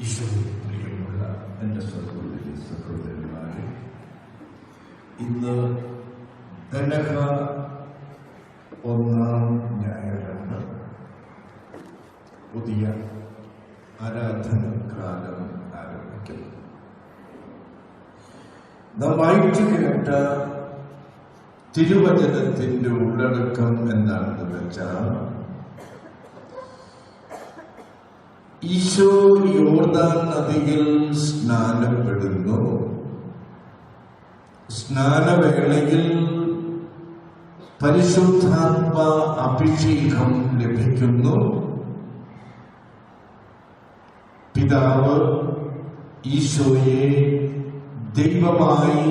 ഈശോയിൽ പ്രിയമുള്ള എൻ്റെ സഹോദരന്മാരെ, ഇന്ന് ധനക ഒന്നാം ഞായറാണ്. പുതിയ ആരാധനക്കാലം ആരംഭിക്കുന്നു. നാം വായിച്ചു കേട്ട തിരുവചനത്തിന്റെ ഉള്ളടക്കം എന്താണെന്ന് വെച്ചാൽ, ഈശോ യോർദാൻ നദിയിൽ സ്നാനപ്പെടുന്നു. സ്നാനവേളയിൽ പരിശുദ്ധാത്മ അഭിഷേകം ലഭിക്കുന്നു. പിതാവ് ഈശോയെ ദൈവമായി,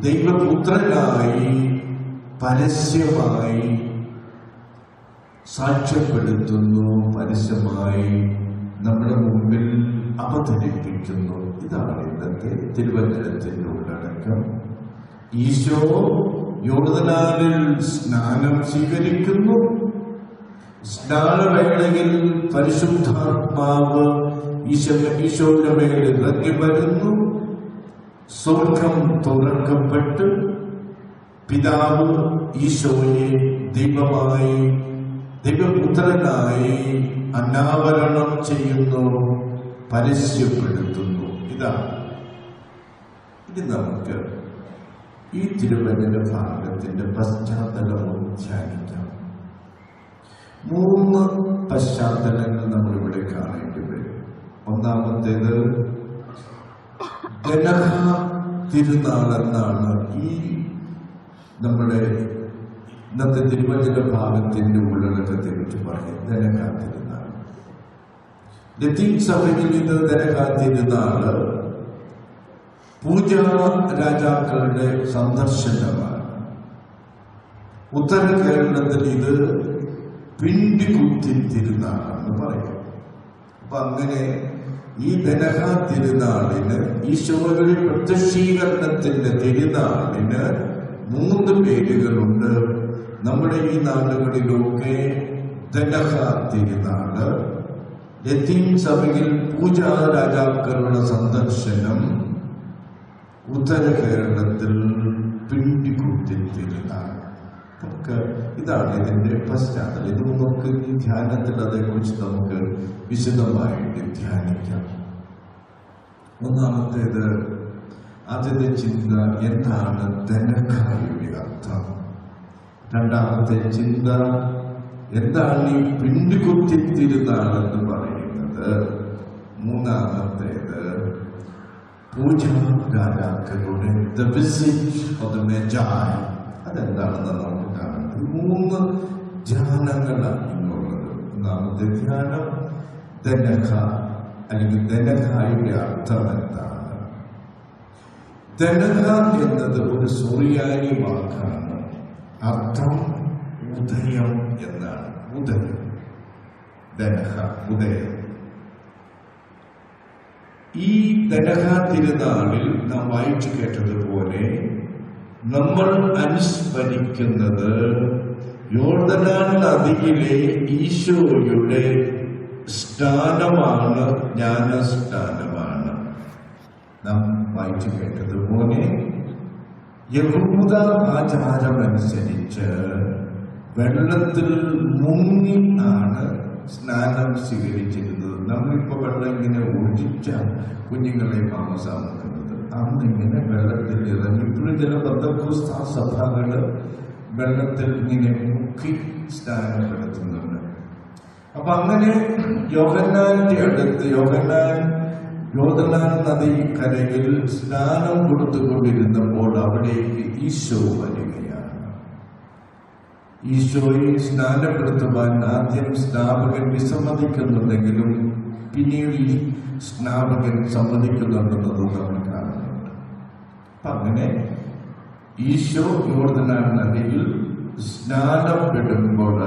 ദൈവപുത്രനായി പരസ്യമായി സാക്ഷ്യപ്പെടുത്തുന്നു, പരസ്യമായി നമ്മുടെ മുമ്പിൽ അവതരിപ്പിക്കുന്നു. ഇതാണ് ഇന്നത്തെ തിരുവചനത്തിന്റെ ഉള്ളടക്കം. ഈശോ യോർദാനിൽ സ്നാനം സ്വീകരിക്കുന്നു. സ്നാനവേളയിൽ പരിശുദ്ധാത്മാവ് ഈശോയുടെ മേൽ ഇറങ്ങി വരുന്നു. സ്വർഗം തുറക്കപ്പെട്ട് പിതാവ് ഈശോയെ ദൈവമായി, ദൈവപുത്രനായി അനാവരണം ചെയ്യുന്നു, പരസ്യപ്പെടുത്തുന്നു. ഇനി നമുക്ക് ഈ തിരുവചന ഭാഗത്തിന്റെ പശ്ചാത്തലവും ധ്യാനിക്കാം. 3 പശ്ചാത്തലങ്ങൾ നമ്മളിവിടെ കാണേണ്ടി വരും. ഒന്നാമത്തേത് ധനക തിരുനാളെന്നാണ് ഈ നമ്മുടെ ഇന്നത്തെ തിരുവചന ഭാഗത്തിന്റെ ഉള്ളടക്കത്തെ കുറിച്ച് പറയും. ധനക തിരുനാൾ, ലത്തീൻ സഭയിൽ ഇത് ധനക തിരുനാള് പൂജാ രാജാക്കളുടെ സന്ദർശനമാണ്. ഉത്തര കേരളത്തിൽ ഇത് പിണ്ടികുത്തി തിരുനാളെന്ന് പറയും. അപ്പൊ അങ്ങനെ ഈ ധനക തിരുനാളിന്, ഈശോയുടെ പ്രത്യക്ഷീകരണത്തിന്റെ തിരുനാളിന് 3 പേരുകളുണ്ട്. നമ്മുടെ ഈ നാടുകളിലൊക്കെ ധനക തിരുനാള്, ലത്തീൻ സഭയിൽ പൂജാ രാജാക്കളുടെ സന്ദർശനം, ഉത്തര കേരളത്തിൽ പിണ്ടികുത്തി തിരുനാൾ. നമുക്ക് ഇതാണ് ഇതിന്റെ പശ്ചാത്തലം. ഇത് നമുക്ക് ഈ ധ്യാനത്തിൽ അതേക്കുറിച്ച് നമുക്ക് വിശദമായിട്ട് ധ്യാനിക്കാം. ഒന്നാമത്തേത്, ആദ്യത്തെ ചിന്ത എന്താണ് ധനകയുടെ അർത്ഥം. രണ്ടാമത്തെ ചിന്ത എന്താണ് ഈ പിണ്ടികുത്തി തിരുനാളെന്ന് പറയുന്നത്. മൂന്നാമത്തേത് പൂജാ രാജാക്കളുടെ ദ വിസിറ്റ് ഓഫ് ദ മെജായ്, അതെന്താണെന്ന് നമുക്ക് കാണാം. 3 ധ്യാനങ്ങളാണ് ഇന്നുള്ളത്. ഒന്നാമത്തെ ധ്യാനം ധനക, അല്ലെങ്കിൽ ധനകയുടെ അർത്ഥം എന്താണ്. ധനക എന്നത് ഒരു സുറിയാനി വാക്കാണ്. അർത്ഥം ഉദയം എന്നാണ്. ഉദയം, ധനക, ഉദയം. ഈ ധനക തിരുനാളിൽ നാം വായിച്ചു കേട്ടതുപോലെ നമ്മൾ അനുസ്മരിക്കുന്നത് യോർദാൻ നദിയിലെ ഈശോയുടെ സ്നാനമാണ്, ജ്ഞാനസ്നാനമാണ്. നാം വായിച്ചു കേട്ടതുപോലെ യഹൂദ ആചാരമനുസരിച്ച് വെള്ളത്തിൽ മുങ്ങി ആണ് സ്നാനം സ്വീകരിച്ചിരുന്നത്. നമ്മളിപ്പോ വെള്ളം ഇങ്ങനെ ഒഴിച്ച കുഞ്ഞുങ്ങളെ മാമസാക്കുന്നത്, അന്നിങ്ങനെ വെള്ളത്തിൽ ഇറങ്ങി. ഇപ്പോഴും ചില ബന്ധക്കുസ്ത സഭകള് വെള്ളത്തിൽ ഇങ്ങനെ മുക്കി സ്നാനപ്പെടുത്തുന്നുണ്ട്. അപ്പൊ അങ്ങനെ യോഹന്നാന്റെ അടുത്ത്, യോർദാൻ നദിക്കരയിൽ സ്നാനം കൊടുത്തുകൊണ്ടിരുന്നപ്പോൾ അവിടേക്ക് ഈശോ വരികയാണ്. ഈശോയെ സ്നാനപ്പെടുത്തുവാൻ ആദ്യം സ്നാപകൻ വിസമ്മതിക്കുന്നുണ്ടെങ്കിലും പിന്നീട് ഈ സ്നാപകൻ സമ്മതിക്കുന്നുണ്ടെന്നതും നമ്മൾ കാണുന്നുണ്ട്. അപ്പൊ അങ്ങനെ ഈശോ യോർദാൻ നദിയിൽ സ്നാനപ്പെടുമ്പോൾ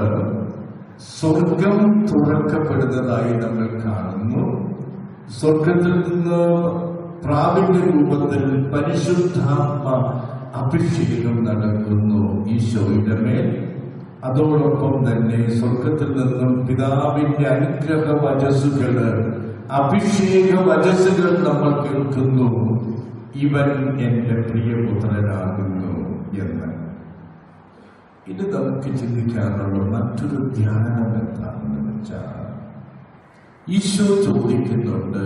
സ്വർഗം തുറക്കപ്പെടുന്നതായി നമ്മൾ കാണുന്നു. സ്വർഗത്തിൽ നിന്ന് പ്രാപിന്റെ രൂപത്തിൽ പരിശുദ്ധാത്മ അഭിഷേകം നടക്കുന്നു ഈശോയുടെ മേൽ. അതോടൊപ്പം തന്നെ സ്വർഗത്തിൽ നിന്നും പിതാവിന്റെ അനുഗ്രഹ വചസ്സുകള് അഭിഷേക വചസ്സുകൾ നമ്മൾ കേൾക്കുന്നു, ഇവൻ എന്റെ പ്രിയപുത്രനാകുന്നു എന്ന്. ഇത് നമുക്ക് ചിന്തിക്കാനുള്ള മറ്റൊരു ധ്യാനം എന്താണെന്ന് വെച്ചാൽ, ഈശോ ചോദിക്കുന്നുണ്ട്,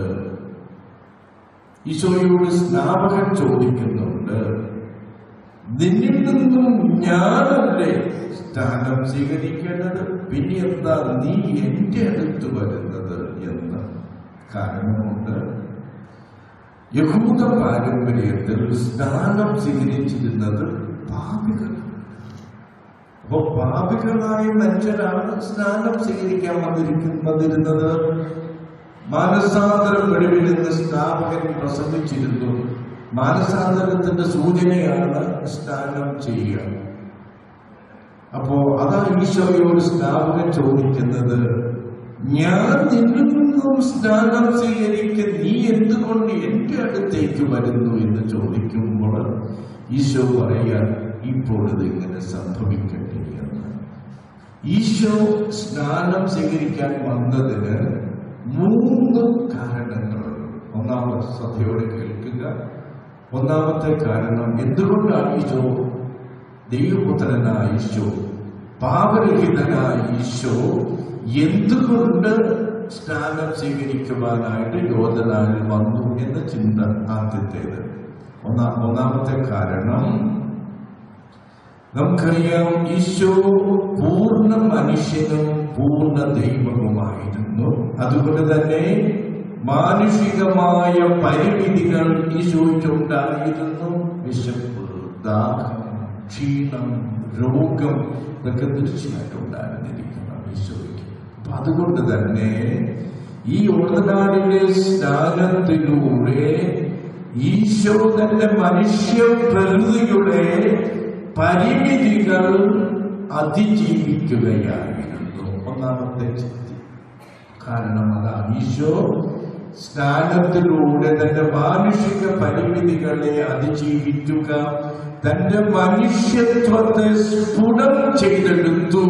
ഈശോയോട് സ്നാപകൻ ചോദിക്കുന്നുണ്ട്, നിന്നിൽ നിന്നും ഞാനല്ലേ സ്ഥാനം സ്വീകരിക്കേണ്ടത്, പിന്നെ എന്താ നീ എന്റെ അടുത്ത് വരുന്നത് എന്ന്. കാരണമുണ്ട്, യഹൂദ പാരമ്പര്യത്തിൽ സ്നാനം സ്വീകരിച്ചിരുന്നത് പാപികൾ. അപ്പൊ പാപികളായ മനുഷ്യരാണ് സ്നാനം സ്വീകരിക്കാൻ വന്നിരുന്നത്. മാനസാന്തരപ്പെടുവിലെന്ന് സ്നാപകൻ പ്രസംഗിച്ചിരുന്നു. മാനസാന്തരത്തിന്റെ സൂചനയാണ് സ്നാനം ചെയ്യുക. അപ്പോ അതാ ഈശോയോട് സ്നാപകൻ ചോദിക്കുന്നത്, ഞാൻ നിന്നിൽ നിന്നും സ്നാനം സ്വീകരിക്കാൻ നീ എന്തുകൊണ്ട് എന്റെ അടുത്തേക്ക് വരുന്നു എന്ന് ചോദിക്കുമ്പോൾ ഈശോ പറയാൻ, ഇപ്പോൾ ഇത് ഇങ്ങനെ സംഭവിക്കട്ടെ എന്ന്. ഈശോ സ്നാനം സ്വീകരിക്കാൻ വന്നതിന് 3 കാരണങ്ങളുണ്ട്. ഒന്നാമത്തെ ശ്രദ്ധയോടെ കേൾക്കുക. ഒന്നാമത്തെ കാരണം, എന്തുകൊണ്ടാണ് ഈശോ, ദൈവപുത്രനായ ഈശോ, പാപരഹിതനായ ഈശോ എന്തുകൊണ്ട് സ്നാനം സ്വീകരിക്കുവാനായിട്ട് യോർദാനിൽ വന്നു എന്ന ചിന്ത ആദ്യത്തേത്. ഒന്നാമത്തെ കാരണം, നമുക്കറിയാം, ഈശോ പൂർണ്ണ മനുഷ്യനും പൂർണ്ണ ദൈവവുമായിരുന്നു. അതുകൊണ്ട് തന്നെ മാനുഷികമായ പരിമിതികൾ ഈശോയ്ക്കുണ്ടായിരുന്നു. വിശപ്പ്, ദാഹം, ക്ഷീണം, രോഗം ഇതൊക്കെ തീർച്ചയായിട്ടും ഉണ്ടായിരുന്നിരിക്കണം ഈശോയ്ക്ക്. അപ്പൊ അതുകൊണ്ട് തന്നെ ഈ യോർദാനിലെ സ്നാനത്തിലൂടെ ഈശോ തന്റെ മനുഷ്യ പ്രകൃതിയുടെ പരിമിതികൾ അതിജീവിക്കുകയായിരുന്നു. ഒന്നാമത്തെ ചിന്ത. കാരണം അതാണ്, ഈശോ സ്നാനത്തിലൂടെ തന്റെ മാനുഷിക പരിമിതികളെ അതിജീവിക്കുക, തന്റെ മനുഷ്യത്വത്തെ സ്ഫുടം ചെയ്തെടുത്തു.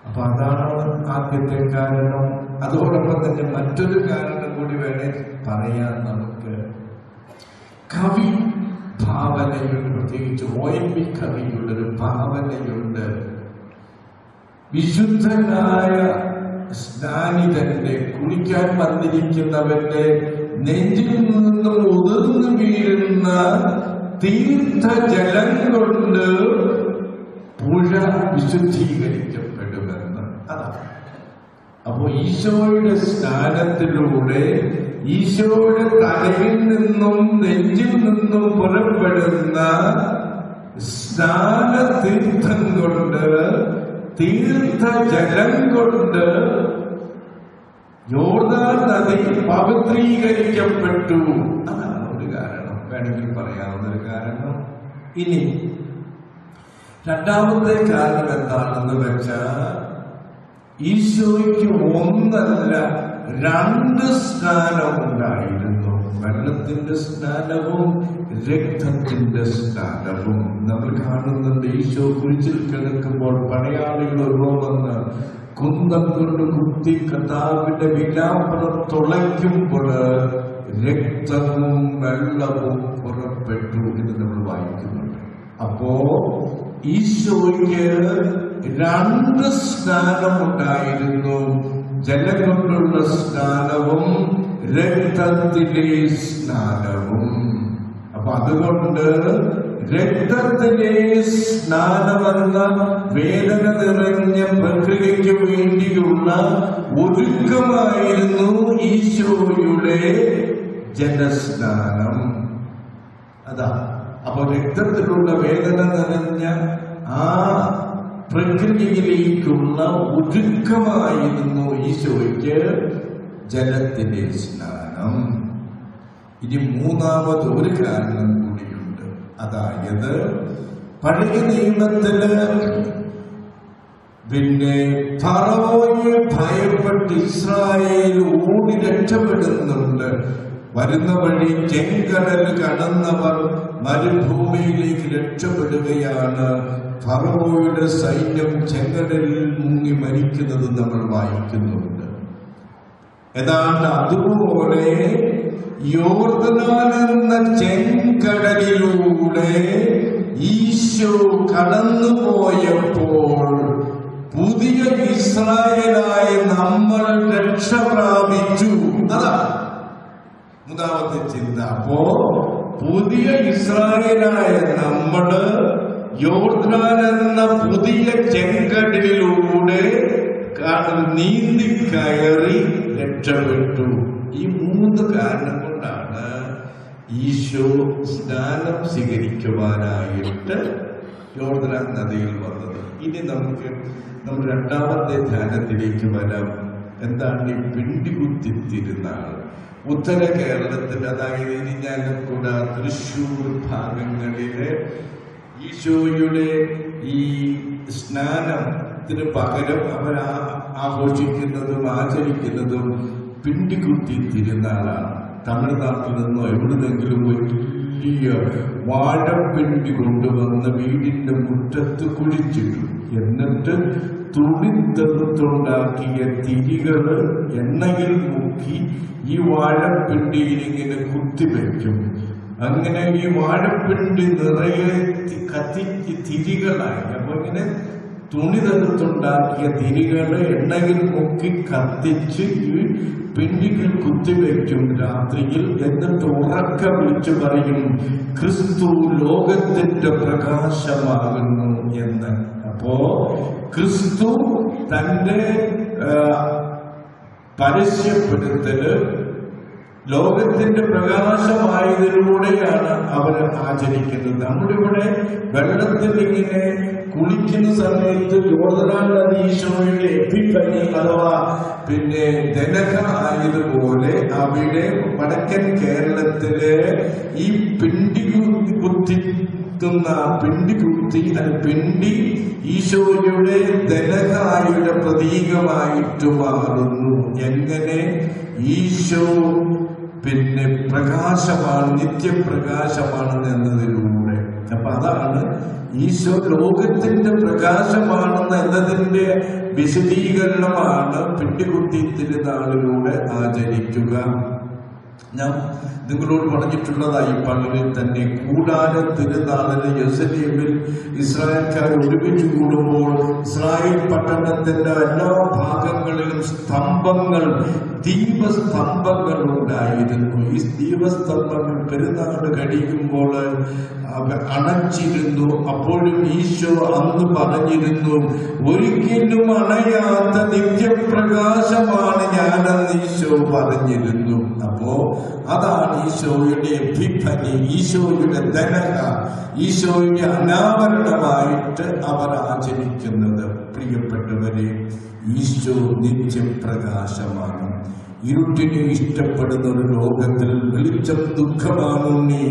അപ്പൊ അതാണ് ആദ്യത്തെ കാരണം. അതോടൊപ്പം തന്നെ മറ്റൊരു കാരണം കൂടി വേണേ പറയാൻ നമുക്ക്. കവി ഭാവനയുണ്ട്, പ്രത്യേകിച്ച് ONV കവിയുടെ ഒരു ഭാവനയുണ്ട്. വിശുദ്ധനായ സ്നാനികന്റെ, കുളിക്കാൻ വന്നിരിക്കുന്നവന്റെ നെഞ്ചിൽ നിന്നും ഉതിർന്നു വീഴുന്ന തീർത്ഥജലം കൊണ്ട് പുഴ വിശുദ്ധീകരിക്കപ്പെടുമെന്ന്. അതാണ്. അപ്പോ ഈശോയുടെ സ്നാനത്തിലൂടെ ഈശോയുടെ തലയിൽ നിന്നും നെഞ്ചിൽ നിന്നും പുറപ്പെടുന്ന സ്നാനതീർത്ഥം കൊണ്ട്, തീർത്ഥജലം കൊണ്ട് യോർദാൻ നദി പവിത്രീകരിക്കപ്പെട്ടു. അതാണ് ഒരു കാരണം, വേണമെങ്കിൽ പറയാവുന്നൊരു കാരണം. ഇനി രണ്ടാമത്തെ കാരണം എന്താണെന്ന് വെച്ചാൽ, ഈശോയ്ക്ക് ഒന്നല്ല 2 സ്നാനം ഉണ്ടായിരുന്നു. വെള്ളത്തിന്റെ സ്നാനവും രക്തത്തിന്റെ സ്നാനവും നമ്മൾ കാണുന്നുണ്ട്. ഈശോ കുരിശിൽ കിടക്കുമ്പോൾ പടയാളികൾ വന്ന് കുന്തം കൊണ്ട് കുത്തി കർത്താവിന്റെ വിലാപനം തുളയ്ക്കുമ്പോൾ രക്തവും വെള്ളവും പുറപ്പെട്ടു എന്ന് നമ്മൾ വായിക്കുന്നുണ്ട്. അപ്പോ ഈശോയ്ക്ക് 2 സ്നാനം ഉണ്ടായിരുന്നു. ജലം കൊണ്ടുള്ള സ്നാനവും രക്തത്തിലെ സ്നാനവും. അപ്പൊ അതുകൊണ്ട് രക്തത്തിലെ സ്നാനമെന്ന വേദന നിറഞ്ഞ പ്രക്രിയയ്ക്ക് വേണ്ടിയുള്ള ഒരുക്കമായിരുന്നു ഈശോയുടെ ജലസ്നാനം. അതാ. അപ്പൊ രക്തത്തിലുള്ള വേദന നിറഞ്ഞ ആ പ്രക്രിയയിലേക്കുള്ള ഒരുക്കമായിരുന്നു ഈശോയ്ക്ക് ജലത്തിലെ സ്നാനം. ഇനി മൂന്നാമത് ഒരു കാരണം കൂടിയുണ്ട്. അതായത് പഴയ നിയമത്തില് പിന്നെ ഫറവോയെ ഭയപ്പെട്ട് ഇസ്രായേൽ ഓടി രക്ഷപ്പെടുന്നുണ്ട്. വരുന്ന വഴി ചെങ്കടൽ കടന്നവർ മരുഭൂമിയിലേക്ക് രക്ഷപ്പെടുകയാണ്. ഫറവോയുടെ സൈന്യം ചെങ്കടലിൽ മുങ്ങി മരിക്കുന്നത് നമ്മൾ വായിക്കുന്നുണ്ട്. ഏതാണ്ട് അതുപോലെ യോർദാൻ എന്ന ചെങ്കടലിലൂടെ ഈശോ കടന്നുപോയപ്പോൾ പുതിയ ഇസ്രായേലായ നമ്മൾ രക്ഷ പ്രാപിച്ചു. അതാണ് മൂന്നാമത്തെ ചിന്ത. അപ്പോ പുതിയ ഇസ്രായേലായ നമ്മള് യോർദാൻ എന്ന പുതിയ ചെങ്കടലിലൂടെ നീന്തി കയറി രക്ഷപ്പെട്ടു. ഈ മൂന്ന് കാരണം കൊണ്ടാണ് ഈശോ സ്നാനം സ്വീകരിക്കുവാനായിട്ട് യോർദാൻ നദിയിൽ വന്നത്. ഇനി നമുക്ക് നമ്മൾ രണ്ടാമത്തെ ധ്യാനത്തിലേക്ക് വരാം. എന്താണ് ഈ പിണ്ടികുത്തി തിരുനാൾ? ഉത്തര കേരളത്തിൽ, അതായത് ഇരിഞ്ഞാലക്കുട, തൃശ്ശൂർ ഭാഗങ്ങളിലെ ഈശോയുടെ ഈ സ്നാനത്തിന് പകരം അവർ ആഘോഷിക്കുന്നതും ആചരിക്കുന്നതും പിണ്ടികുത്തി തിരുനാളാണ്. തമിഴ്നാട്ടിൽ നിന്നോ എവിടുന്നെങ്കിലും വലിയ വാഴപ്പിണ്ടി കൊണ്ടുവന്ന് വീടിന്റെ മുറ്റത്ത് കുഴിച്ചിട്ടു. എന്നിട്ട് തുണിത്തെടുത്തുണ്ടാക്കിയ തിരികള് എണ്ണയിൽ മുക്കി ഈ വാഴപ്പിണ്ടിയിൽ ഇങ്ങനെ കുത്തിവെക്കും. അങ്ങനെ ഈ വാഴപ്പിണ്ടി നിറയെ കത്തിക്ക് തിരികളായി. അപ്പൊ ഇങ്ങനെ തുണി തെടുത്തുണ്ടാക്കിയ തിരികള് എണ്ണയിൽ മുക്കി കത്തിച്ച് ഈ പിണ്ടികൾ കുത്തിവെക്കും രാത്രിയിൽ. എന്നിട്ട് ഉറക്ക വിളിച്ചു പറയും, ക്രിസ്തു ലോകത്തിന്റെ പ്രകാശമാകുന്നു എന്ന്. അപ്പോ ക്രിസ്തു തന്റെ പരസ്യപ്പെടുത്തല് ലോകത്തിന്റെ പ്രകാശമായതിലൂടെയാണ് അവർ ആചരിക്കുന്നത്. നമ്മളിവിടെ വെള്ളത്തിൽ ഇങ്ങനെ കുളിക്കുന്ന സമയത്ത് യോർദാൻ നദി ഈശോയുടെ എപ്പിഫനി അഥവാ ദനക ആയതുപോലെ അവിടെ വടക്കൻ കേരളത്തിലെ ഈ പിണ്ടി ഈശോയുടെ ദനകായുടെ പ്രതീകമായിട്ട് മാറുന്നു. എങ്ങനെ ഈശോ പ്രകാശമാണ്, നിത്യപ്രകാശമാണ് എന്നതിലൂടെ. അപ്പൊ അതാണ് ഈശോ ലോകത്തിന്റെ പ്രകാശമാണെന്ന് എന്നതിന്റെ വിശദീകരണമാണ് പിണ്ടികുത്തി തിരുനാളിലൂടെ ആചരിക്കുക. ഞാൻ നിങ്ങളോട് പറഞ്ഞിട്ടുള്ളതായി പള്ളിയിൽ തന്നെ കൂടാര തിരുനാളിന് യെരുശലേമിൽ ഇസ്രായേൽക്കാർ ഒരുമിച്ച് കൂടുമ്പോൾ ഇസ്രായേൽ പട്ടണത്തിന്റെ എല്ലാ ഭാഗങ്ങളിലും സ്തംഭങ്ങൾ, ദീപസ്തംഭങ്ങൾ ഉണ്ടായിരുന്നു. ഈ ദീപസ്തംഭങ്ങൾ പെരുന്നാൾ കഴിയുമ്പോൾ അണച്ചിരുന്നു. അപ്പോഴും ഈശോ അന്ന് പറഞ്ഞിരുന്നു, ഒരിക്കലും അണയാത്ത നിത്യപ്രകാശമാണ് ഞാനെന്ന് ഈശോ പറഞ്ഞിരുന്നു. അപ്പോ അതാണ് ഈശോയുടെ എപ്പിഫനി, ഈശോയുടെ ദനക, ഈശോയുടെ അനാവരണമായിട്ട് അവർ ആചരിക്കുന്നത്. പ്രിയപ്പെട്ടവരെ, ഈശോ നിത്യപ്രകാശമാണ്. ഇരുട്ടിനെ ഇഷ്ടപ്പെടുന്ന ഒരു ലോകത്തിൽ വെളിച്ചം ദുഃഖമാണുണ്ണി,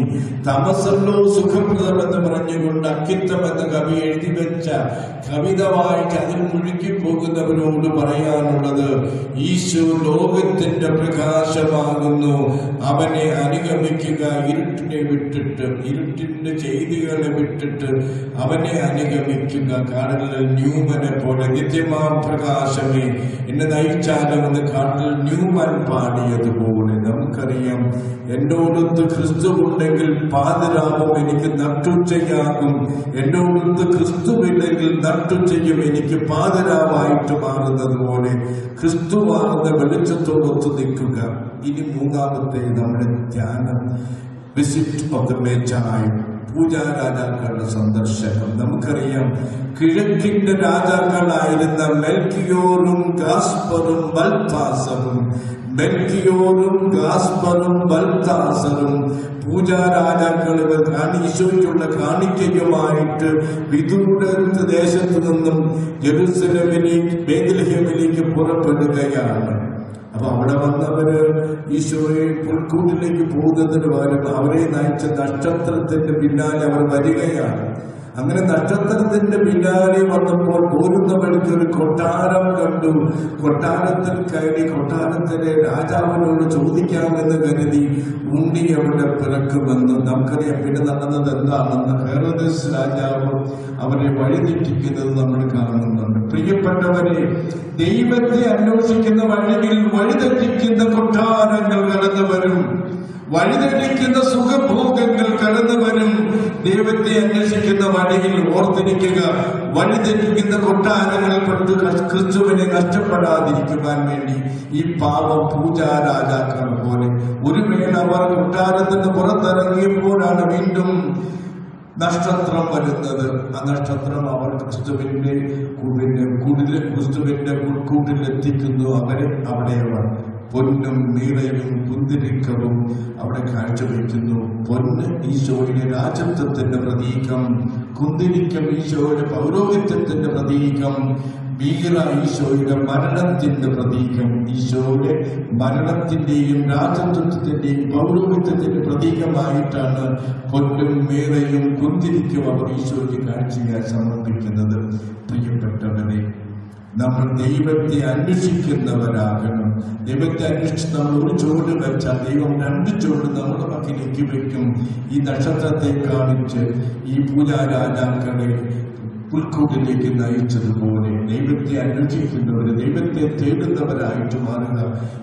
തമസല്ലോ സുഖപ്രദമെന്ന് പറഞ്ഞുകൊണ്ട് അക്കിത്തം എന്ന കവി എഴുതി വെച്ച കവിത വായിച്ച് അതിൽ മുഴുകി പോകുന്നവരോട് പറയാനുള്ളത്, ഈശോ ലോകത്തിന്റെ പ്രകാശമാകുന്നു. അവനെ അനുഗമിക്കുക. ഇരുട്ടിനെ വിട്ടിട്ട്, ഇരുട്ടിന്റെ ചെയ്തികളെ വിട്ടിട്ട് അവനെ അനുഗമിക്കുക. കാടലിൽ ന്യൂമനെ പോലെ നിത്യമാം പ്രകാശമേ എന്നെ നയിച്ചാലെന്ന് കാട്ടിൽ ന്യൂമൻ പാടിയതുപോലെ നമുക്കറിയാം, എന്നോടൊത്ത് ക്രിസ്തു ഉണ്ടെങ്കിൽ പാതിരാവും എനിക്ക് നട്ടുച്ചയാകും, എന്നോടൊത്ത് ക്രിസ്തുവില്ലെങ്കിൽ നട്ടുച്ചയും എനിക്ക് പാതിരാവായിട്ട് മാറുന്നത് പോലെ ക്രിസ്തുവാകുന്ന വെളിച്ചത്തോടൊത്ത് നിൽക്കുക. ഇനി മൂന്നാമത്തെ നമ്മുടെ ധ്യാനം, വിസിറ്റ് ഓഫ് ദ മേജായി, പൂജാരാജാക്കളുടെ സന്ദർശനം. നമുക്കറിയാം, കിഴക്കിന്റെ രാജാക്കളായിരുന്ന മെൽക്കിയോറും ഗാസ്പറും ബൽത്താസറും, പൂജാരാജാക്കൾ ഇവർ ഈശോയ്ക്കുള്ള കാണിക്കയുമായിട്ട് വിദൂര ദേശത്തു നിന്നും ജെറുസലേമിലേക്ക്, ബേത്ലഹേമിലേക്ക് പുറപ്പെടുകയാണ്. അപ്പൊ അവിടെ വന്നവര് ഈശോയെ പുൽക്കൂട്ടിലേക്ക് പോകുന്നതിന് പകരം അവരെ നയിച്ച നക്ഷത്രത്തിന്റെ പിന്നാലെ അവർ വരികയാണ്. അങ്ങനെ നക്ഷത്രത്തിന്റെ പിന്നാലെ വന്നപ്പോൾ പോരുന്ന വഴിക്ക് ഒരു കൊട്ടാരം കണ്ടു. കൊട്ടാരത്തിൽ കയറി കൊട്ടാരത്തിലെ രാജാവിനോട് ചോദിക്കാമെന്ന് കരുതി ഉണ്ണി അവിടെ പിറക്കുമെന്ന് നമുക്കറിയാം. പിന്നെ നടന്നത് എന്താണെന്ന് ഹെറോദസ് രാജാവ് അവരെ വഴിതെറ്റിക്കുന്നത് നമ്മൾ കാണുന്നുണ്ട്. പ്രിയപ്പെട്ടവരെ, ദൈവത്തെ അന്വേഷിക്കുന്ന വഴിയിൽ വഴിതെറ്റിക്കുന്ന കൊട്ടാരങ്ങൾ കടന്നു വരും, വഴിതെറ്റിക്കുന്ന സുഖഭോഗങ്ങൾ കടന്നു വരും. ദൈവത്തെ അന്വേഷിക്കുന്ന വഴിയിൽ ഓർത്തിരിക്കുക, വഴിതെറ്റിക്കുന്ന കൊട്ടാരങ്ങളിൽ പെട്ട് ക്രിസ്തുവിനെ നഷ്ടപ്പെടാതിരിക്കുവാൻ വേണ്ടി ഈ പാവം പൂജാരാജാക്കൾ പോലെ ഒരു വേള അവർ കൊട്ടാരത്തിന് പുറത്തിറങ്ങിയപ്പോഴാണ് വീണ്ടും നക്ഷത്രം വരുന്നത്. ആ നക്ഷത്രം അവർ ക്രിസ്തുവിന്റെ കൂട്ടിലെത്തിക്കുന്നു. അവരെ അവിടെ അവർ പൊന്നും മീറയും കുന്തിരിക്കവും അവിടെ കാഴ്ചവെക്കുന്നു. പൊന്ന് ഈശോയുടെ രാജത്വത്തിന്റെ പ്രതീകം, കുന്തിരിക്കം ഈശോയുടെ പൗരോഹിത്യത്തിന്റെ പ്രതീകം, മീറ ഈശോയുടെ മരണത്തിന്റെ പ്രതീകം. ഈശോയുടെ മരണത്തിന്റെയും രാജത്വത്തിന്റെയും പൗരോഹിത്യത്തിന്റെ പ്രതീകമായിട്ടാണ് പൊന്നും മീറയും കുന്തിരിക്കും അവർ ഈശോയ്ക്ക് കാഴ്ചയായി സമർപ്പിക്കുന്നത്. പ്രിയപ്പെട്ടവരെ, നമ്മൾ ദൈവത്തെ അന്വേഷിക്കുന്നവരാകണം. ദൈവത്തെ അന്വേഷിച്ച് നമ്മൾ ഒരു ചുവട് വെച്ചാൽ ദൈവം 2 ചുവട് നമ്മുടെ പക്കലേക്ക് വയ്ക്കും. ഈ നക്ഷത്രത്തെ കാണിച്ച് ഈ പൂജാരാജാക്കളെ പുൽക്കൂട്ടിലേക്ക് നയിച്ചതുപോലെ ദൈവത്തെ അന്വേഷിക്കുന്നവർ, ദൈവത്തെ തേടുന്നവരായിട്ട് മാറുക.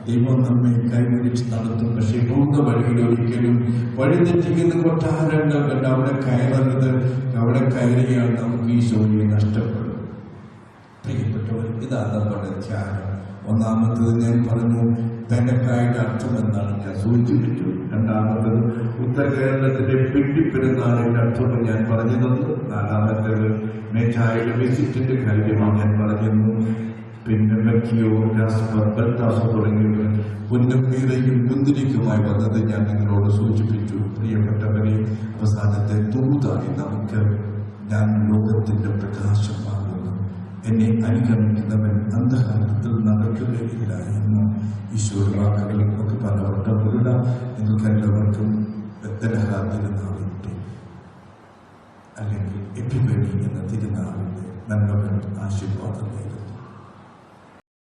ദൈവം നമ്മെ കൈപിടിച്ച് നടത്തും. പക്ഷെ പോകുന്ന വഴിയിൽ ഒരിക്കലും വഴിതെറ്റിക്കുന്ന കൊട്ടാരങ്ങൾ കണ്ട് അവിടെ കയറുന്നത്, അവിടെ കയറിയാൽ നമുക്ക് ഈശോയെ നഷ്ടപ്പെടും. പ്രിയപ്പെട്ടവർ, ഇതാണ് നമ്മുടെ ധ്യാനം. ഒന്നാമത്തത് ഞാൻ പറഞ്ഞു, പെനക്കായുടെ അർത്ഥം എന്നാണ് ഞാൻ സൂചിപ്പിച്ചു. രണ്ടാമത്തത് ഉത്തര കേരളത്തിന്റെ പിണ്ടിപ്പെരുന്നാളിന്റെ അർത്ഥം ഞാൻ പറഞ്ഞു തന്നു. നാലാമത്തേത് മേഘായുടെ വിസിറ്റിന്റെ കാര്യമാണ് ഞാൻ പറഞ്ഞിരുന്നു. പിന്നെ മെക്കിയോ, ബൽത്താസോ തുടങ്ങിയവർ പൊന്നും മീറയും കുന്തിരിക്കുമായി വന്നത് ഞാൻ നിങ്ങളോട് സൂചിപ്പിച്ചു. പ്രിയപ്പെട്ടവരെ, അവസാനത്തെ ദൂതായി നമുക്ക് ഞാൻ ലോകത്തിന്റെ പ്രകാശമാകുന്നു, എന്നെ അനുഗമിക്കുന്നവൻ അന്ധകാരത്തിൽ നടക്കുകയില്ല എന്ന് ഈശോയുടെ വാക്കുകൾ നമുക്ക് പലവട്ടം ഉള്ള നിങ്ങൾക്ക് എല്ലാവർക്കും തിരുനാളിൻ്റെ അല്ലെങ്കിൽ എപ്പിഫനി എന്ന തിരുനാളിൻ്റെ നല്ല